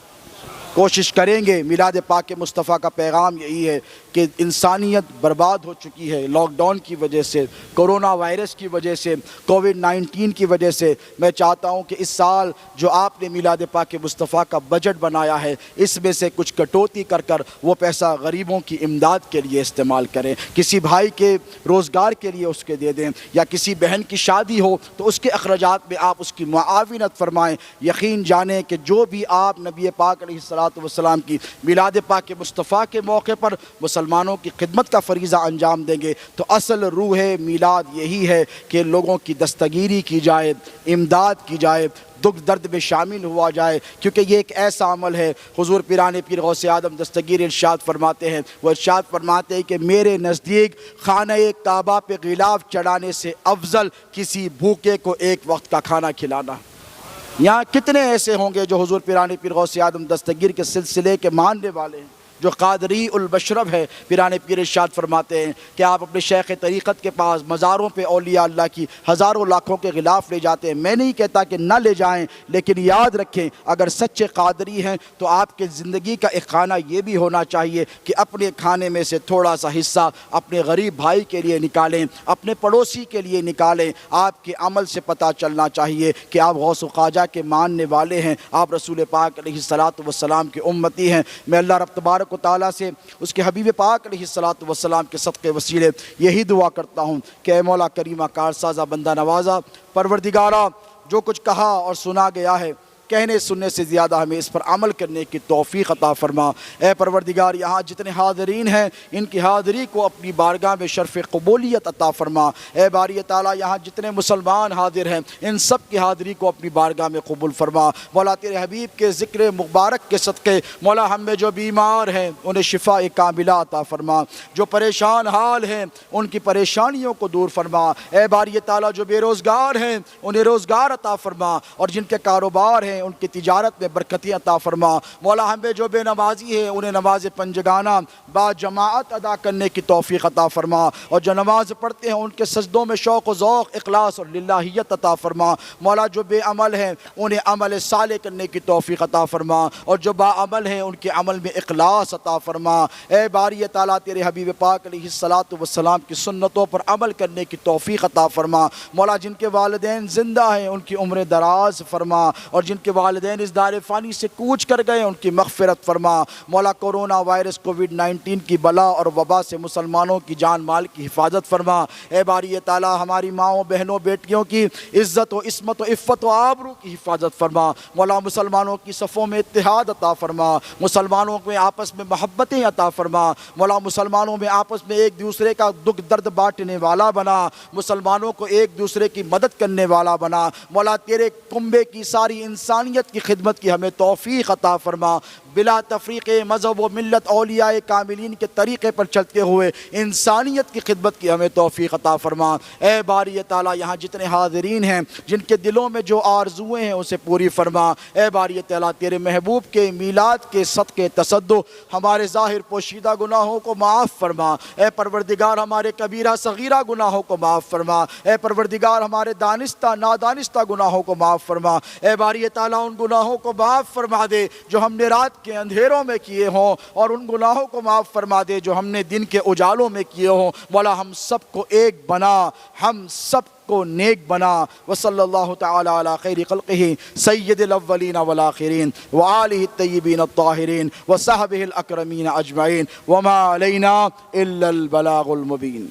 کوشش کریں گے۔ میلاد پاک کے مصطفیٰ کا پیغام یہی ہے کہ انسانیت برباد ہو چکی ہے لاک ڈاؤن کی وجہ سے، کرونا وائرس کی وجہ سے، کووڈ-19 کی وجہ سے۔ میں چاہتا ہوں کہ اس سال جو آپ نے میلاد پاک مصطفیٰ کا بجٹ بنایا ہے، اس میں سے کچھ کٹوتی کر وہ پیسہ غریبوں کی امداد کے لیے استعمال کریں، کسی بھائی کے روزگار کے لیے اس کے دے دیں، یا کسی بہن کی شادی ہو تو اس کے اخراجات میں آپ اس کی معاونت فرمائیں۔ یقین جانیں کہ جو بھی آپ نبی پاک علیہ الصلاۃ والسلام کی میلاد پاک مصطفیٰ کے موقع پر مسلمانوں کی خدمت کا فریضہ انجام دیں گے تو اصل روح میلاد یہی ہے کہ لوگوں کی دستگیری کی جائے، امداد کی جائے، دکھ درد میں شامل ہوا جائے، کیونکہ یہ ایک ایسا عمل ہے۔ حضور پیران پیر غوث اعظم دستگیر ارشاد فرماتے ہیں، وہ ارشاد فرماتے ہیں کہ میرے نزدیک خانہ کعبہ پہ غلاف چڑھانے سے افضل کسی بھوکے کو ایک وقت کا کھانا کھلانا۔ یہاں کتنے ایسے ہوں گے جو حضور پیران پیر غوث اعظم دستگیر کے سلسلے کے ماننے والے ہیں، جو قادری المشرب ہے۔ پیران پیر ارشاد فرماتے ہیں کہ آپ اپنے شیخ طریقت کے پاس مزاروں پہ اولیاء اللہ کی ہزاروں لاکھوں کے غلاف لے جاتے ہیں۔ میں نہیں کہتا کہ نہ لے جائیں، لیکن یاد رکھیں اگر سچے قادری ہیں تو آپ کے زندگی کا ایک کھانا یہ بھی ہونا چاہیے کہ اپنے کھانے میں سے تھوڑا سا حصہ اپنے غریب بھائی کے لیے نکالیں، اپنے پڑوسی کے لیے نکالیں۔ آپ کے عمل سے پتہ چلنا چاہیے کہ آپ غوث و خواجہ کے ماننے والے ہیں، آپ رسول پاک علیہ الصلاۃ والسلام کے امتی ہیں۔ میں اللہ رب تبارک و تعالیٰ سے اس کے حبیب پاک علیہ الصلاۃ والسلام کے صدقے وسیلے یہی دعا کرتا ہوں کہ اے مولا کریمہ کارسازہ بندہ نوازہ، پروردگارہ جو کچھ کہا اور سنا گیا ہے کہنے سننے سے زیادہ ہمیں اس پر عمل کرنے کی توفیق عطا فرما۔ اے پروردگار یہاں جتنے حاضرین ہیں ان کی حاضری کو اپنی بارگاہ میں شرف قبولیت عطا فرما۔ اے باری تعالیٰ یہاں جتنے مسلمان حاضر ہیں ان سب کی حاضری کو اپنی بارگاہ میں قبول فرما۔ مولا تیرے حبیب کے ذکر مبارک کے صدقے مولا ہم میں جو بیمار ہیں انہیں شفاء کاملہ عطا فرما، جو پریشان حال ہیں ان کی پریشانیوں کو دور فرما۔ اے باری تعالیٰ جو بے روزگار ہیں انہیں روزگار عطا فرما، اور جن کے کاروبار ہیں ان کی تجارت میں برکتی عطا فرما۔ مولا ہمیں جو بے نمازی ہیں انہیں نماز پنجگانہ با جماعت ادا کرنے کی توفیق عطا فرما، اور جو نماز پڑھتے ہیں ان کے سجدوں میں شوق و ذوق، اخلاص اور للہیت عطا فرما۔ مولا جو بے عمل ہیں انہیں عمل صالح کرنے کی توفیق عطا فرما، اور جو با عمل ہیں ان کے عمل میں اخلاص عطا فرما۔ اے باری تعالیٰ تیرے حبیب پاک علیہ الصلاۃ والسلام کی سنتوں پر عمل کرنے کی توفیق عطا فرما۔ مولا جن کے والدین زندہ ہیں ان کی عمر دراز فرما، اور جن کے والدین اس دار فانی سے کوچ کر گئے ان کی مغفرت فرما۔ مولا کورونا وائرس کووڈ-19 کی بلا اور وبا سے مسلمانوں کی جان مال کی حفاظت فرما۔ اے باری تعالیٰ ہماری ماؤں بہنوں بیٹیوں کی عزت و عصمت و عفت و آبرو کی حفاظت فرما۔ مولا مسلمانوں کی صفوں میں اتحاد عطا فرما، مسلمانوں میں آپس میں محبتیں عطا فرما۔ مولا مسلمانوں میں آپس میں ایک دوسرے کا دکھ درد بانٹنے والا بنا، مسلمانوں کو ایک دوسرے کی مدد کرنے والا بنا۔ مولا تیرے کنبے کی ساری انسانیت کی خدمت کی ہمیں توفیق عطا فرما، بلا تفریق مذہب و ملت اولیاء کاملین کے طریقے پر چلتے ہوئے انسانیت کی خدمت کی ہمیں توفیق عطا فرما۔ اے باری تعالیٰ یہاں جتنے حاضرین ہیں جن کے دلوں میں جو آرزویں ہیں اسے پوری فرما۔ اے باری تعالیٰ تیرے محبوب کے میلاد کے صدقے تصدق ہمارے ظاہر پوشیدہ گناہوں کو معاف فرما۔ اے پروردگار ہمارے کبیرہ صغیرہ گناہوں کو معاف فرما۔ اے پروردگار ہمارے دانستہ نادانستہ گناہوں کو معاف فرما۔ اے باری تعالیٰ ان گناہوں کو معاف فرما دے جو ہم نے رات کے اندھیروں میں کیے ہوں، اور ان گناہوں کو معاف فرما دے جو ہم نے دن کے اجالوں میں کیے ہوں۔ مولا ہم سب کو ایک بنا، ہم سب کو نیک بنا۔ وصلی اللہ تعالی علی خیر خلقہ سید الاولین والآخرین وآلہ الطیبین الطاہرین وصحبہ الاکرمین اجمعین وما علینا الا البلاغ المبین۔